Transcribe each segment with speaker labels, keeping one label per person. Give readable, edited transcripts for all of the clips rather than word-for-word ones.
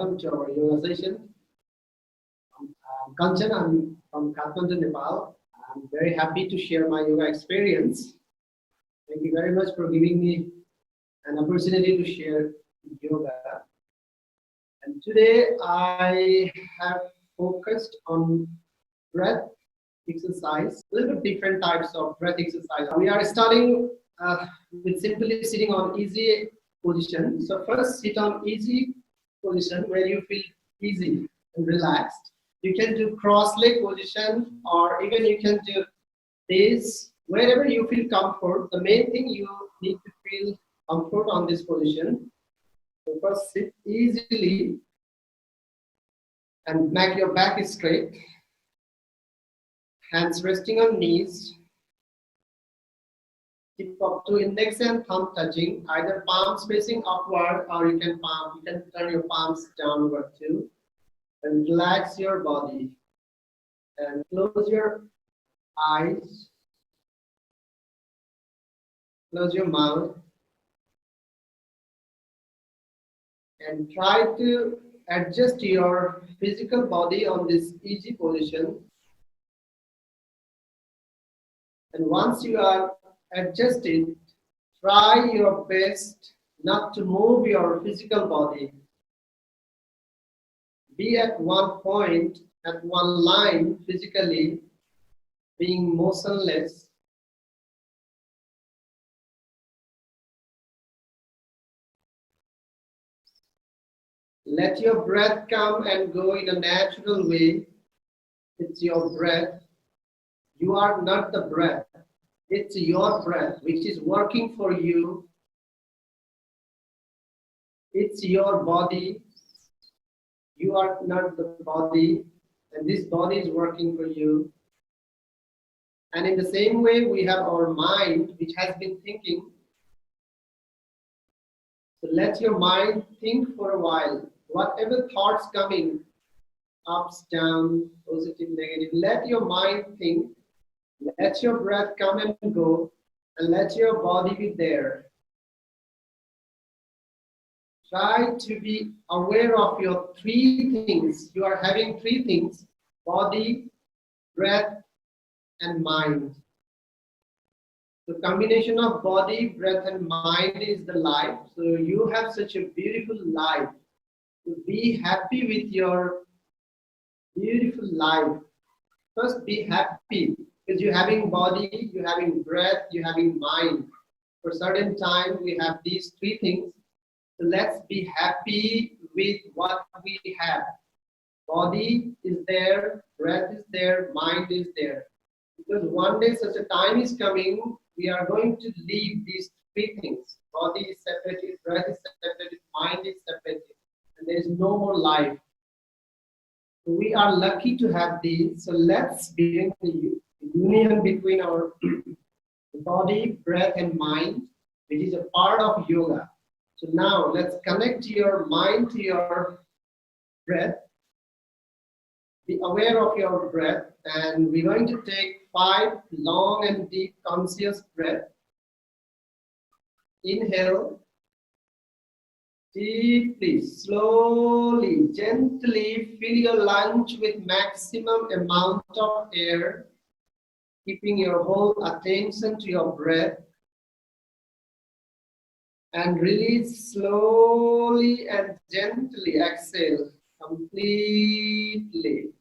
Speaker 1: welcome to our yoga session. I'm Kanchan, I'm from Kathmandu, Nepal. I'm very happy to share my yoga experience. Thank you very much for giving me an opportunity to share yoga. And today I have focused on breath exercise, a little bit different types of breath exercise. We are starting with simply sitting on easy position. So first sit on easy position where you feel easy and relaxed. You can do cross leg position, or even you can do this wherever you feel comfort. The main thing, you need to feel comfort on this position. So first sit easily and make your back straight. Hands resting on knees. Tip up to index and thumb touching, either palms facing upward, or you can turn your palms downward too. And relax your body. And close your eyes. Close your mouth. And try to adjust your physical body on this easy position. And once you are adjusted, try your best not to move your physical body. Be at one point, at one line physically, being motionless. Let your breath come and go in a natural way. It's your breath. You are not the breath. It's your breath which is working for you. It's your body. You are not the body, and this body is working for you. And in the same way, we have our mind which has been thinking. So let your mind think for a while. Whatever thoughts coming, ups, down, positive, negative, let your mind think. Let your breath come and go, and let your body be there. Try to be aware of your three things. You are having three things: body, breath, and mind. The combination of body, breath, and mind is the life. So you have such a beautiful life. So be happy with your beautiful life. First, be happy because you're having body, you're having breath, you're having mind. For a certain time, we have these three things. So let's be happy with what we have. Body is there, breath is there, mind is there. Because one day such a time is coming, we are going to leave these three things. Body is separated, breath is separated, mind is separated, and there is no more life. So we are lucky to have these. So let's begin the union between our body, breath, and mind, which is a part of yoga. So now let's connect your mind to your breath. Be aware of your breath, and we're going to take 5 long and deep conscious breaths. Inhale deeply, slowly, gently fill your lungs with maximum amount of air, keeping your whole attention to your breath. And release slowly and gently. Exhale completely.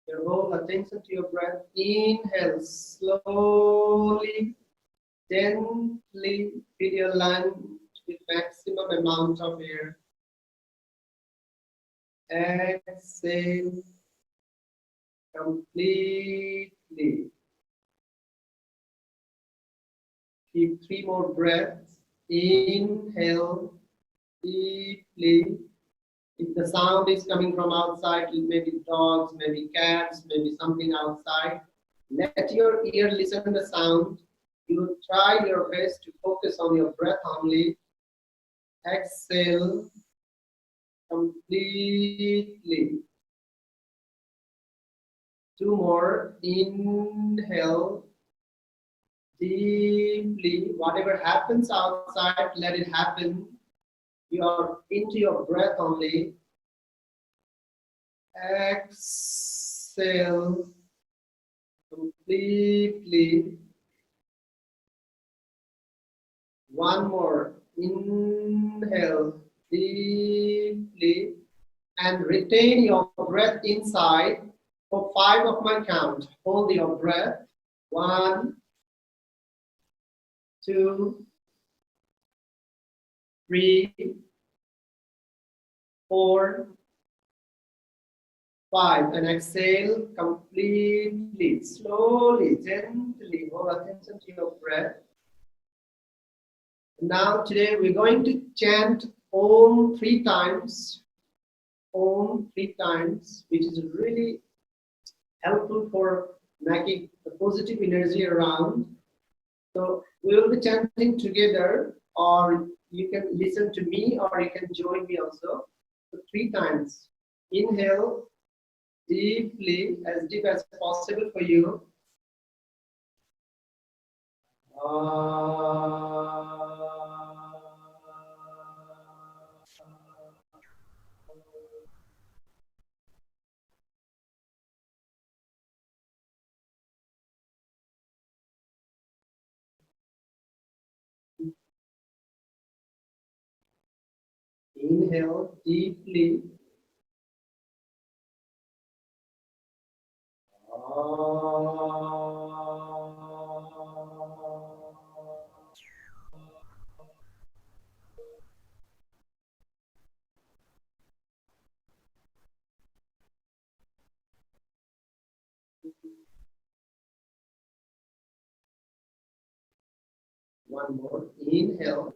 Speaker 1: Your whole attention to your breath. Inhale slowly, gently fill your lungs with maximum amount of air. Exhale completely. Keep 3 more breaths. Inhale deeply. If the sound is coming from outside, maybe dogs, maybe cats, maybe something outside, let your ear listen to the sound. You try your best to focus on your breath only. Exhale completely. 2 more. Inhale deeply. Whatever happens outside, let it happen. You are into your breath only. Exhale completely. One more. Inhale deeply and retain your breath inside for 5 of my count. Hold your breath. 1, 2, 3, 4, 5. And exhale completely, slowly, gently. Hold attention to your breath. Now today we're going to chant Om 3 times. Om 3 times, which is really helpful for making the positive energy around. So we will be chanting together, or you can listen to me, or you can join me also. So 3 times. Inhale deeply, as deep as possible for you. Inhale deeply. One more. Inhale.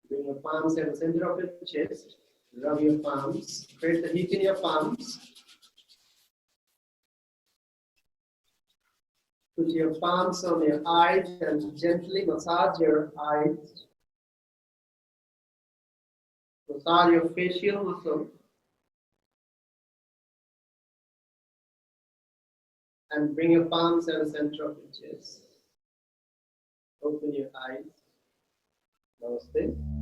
Speaker 1: Bring your palms at the center of your chest. Rub your palms. Create the heat in your palms. Put your palms on your eyes and gently massage your eyes. Massage your facial muscle. And bring your palms at the center of your chest. Open your eyes. Namaste.